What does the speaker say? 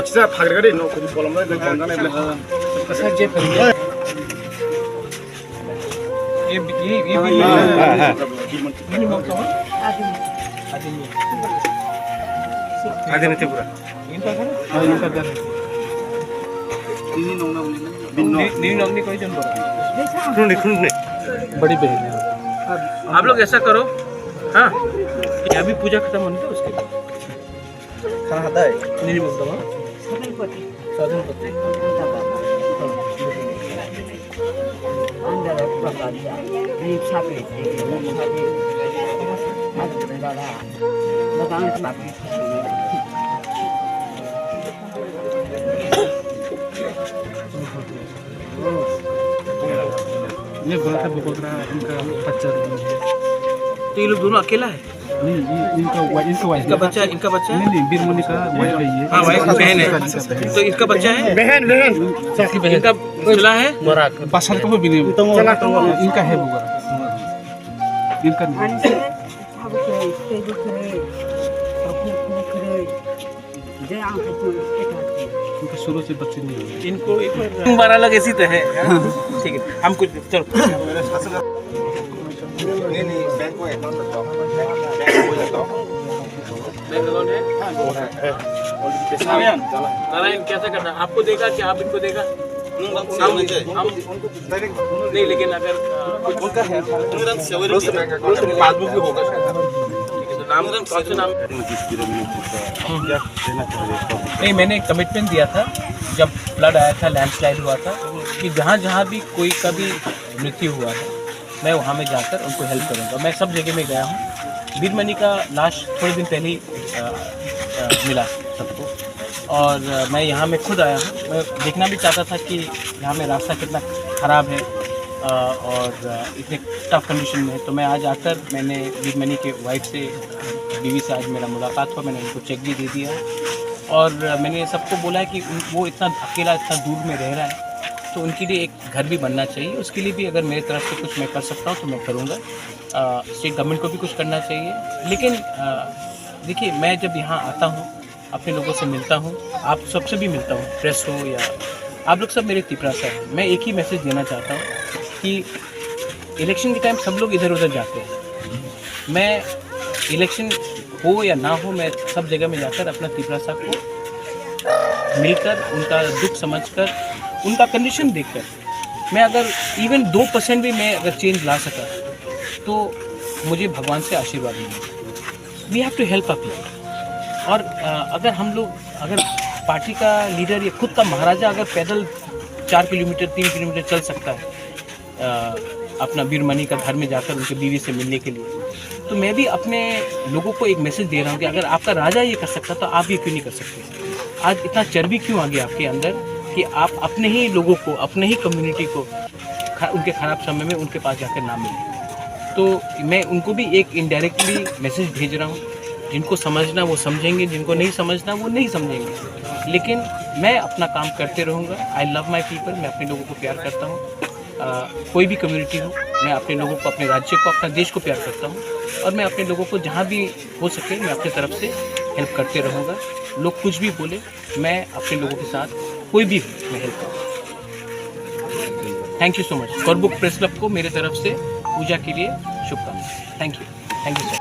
진짜 파그레가리 너 그리 볼람다 내 건강에 ऐसा जे करिए ये भी मिनिमम तो आधे नहीं पूरा इनका घर हां इनका घर नी नौनी कोई जन बोला खुंडने बड़ी बहन है आप लोग ऐसा करो हाँ अभी पूजा खत्म होने दो उसके बाद हाँ आता है नहीं बोलता वहाँ साधन पति ये बोला था बकोदरा इनका बच्चा तो ये लोग दोनों अकेला है नहीं इनका बच्चा नहीं बीरमुनि का वाइफ है ये हाँ वाइफ बहन है तो इसका बच्चा है बहन साथी बहन इनका चला है बासर का भी नहीं चला इनका है बुआ इनका इनका शुरू से बच्चे नहीं हुए इनको तुम्हारा अलग ऐसी तो है ठीक है हम कुछ चलो नहीं बैंक को अकाउंट बताओ बैंक अकाउंट है नारायण कैसा करना आपको देगा कि आप इनको देगा हम नहीं लेकिन अगर उनका है पासबुक भी होगा नाम कौन सा नाम नहीं मैंने एक कमिटमेंट दिया था जब फ्लड आया था लैंडस्लाइड हुआ था कि जहाँ जहाँ भी कोई का भी मृत्यु हुआ है मैं वहाँ में जाकर उनको हेल्प करूँगा मैं सब जगह में गया हूँ बीरमनी का लाश थोड़े दिन पहले ही मिला सबको और मैं यहाँ में खुद आया हूँ मैं देखना भी चाहता था कि यहाँ में रास्ता कितना ख़राब है और इतने टफ कंडीशन में है तो मैं आज आकर मैंने बीरमनी के वाइफ से बीवी से आज मेरा मुलाकात हुआ मैंने उनको चेक भी दे दिया और मैंने सबको बोला है कि वो इतना अकेला इतना दूर में रह रहा है तो उनके लिए एक घर भी बनना चाहिए उसके लिए भी अगर मेरी तरफ से कुछ मैं कर सकता हूँ तो मैं करूँगा स्टेट गवर्नमेंट को भी कुछ करना चाहिए लेकिन देखिए मैं जब यहाँ आता हूँ अपने लोगों से मिलता हूँ आप सबसे भी मिलता हूँ प्रेस हो या आप लोग सब मेरे तिपरासा है मैं एक ही मैसेज देना चाहता हूँ कि इलेक्शन के टाइम सब लोग इधर उधर जाते हैं मैं इलेक्शन हो या ना हो मैं सब जगह में जाकर अपना तिपरासा को मिलकर उनका दुख समझकर उनका कंडीशन देखकर मैं अगर इवन 2% भी मैं अगर चेंज ला सका तो मुझे भगवान से आशीर्वाद मिलेगा we have to help a people और अगर हम लोग अगर पार्टी का लीडर या खुद का महाराजा अगर पैदल 4 किलोमीटर 3 किलोमीटर चल सकता है अपना बीरमनी का घर में जाकर उनके बीवी से मिलने के लिए तो मैं भी अपने लोगों को एक मैसेज दे रहा हूँ कि अगर आपका राजा ये कर सकता तो आप ये क्यों नहीं कर सकते आज इतना चर्बी क्यों आ गया आपके अंदर कि आप अपने ही लोगों को अपने ही कम्युनिटी को उनके ख़राब समय में उनके पास जाकर ना मिले तो मैं उनको भी एक इनडायरेक्टली मैसेज भेज रहा हूँ जिनको समझना वो समझेंगे जिनको नहीं समझना वो नहीं समझेंगे लेकिन मैं अपना काम करते रहूँगा आई लव माई पीपल मैं अपने लोगों को प्यार करता हूँ कोई भी कम्युनिटी हो मैं अपने लोगों को अपने राज्य को अपना देश को प्यार करता हूँ और मैं अपने लोगों को जहाँ भी हो सके मैं अपनी तरफ से हेल्प करते रहूँगा लोग कुछ भी बोले मैं अपने लोगों के साथ कोई भी हो मैं हेल्प करूँगा थैंक यू सो मच फॉरबुक प्रेस क्लब को मेरे तरफ से पूजा के लिए शुभकामनाएं थैंक यू सर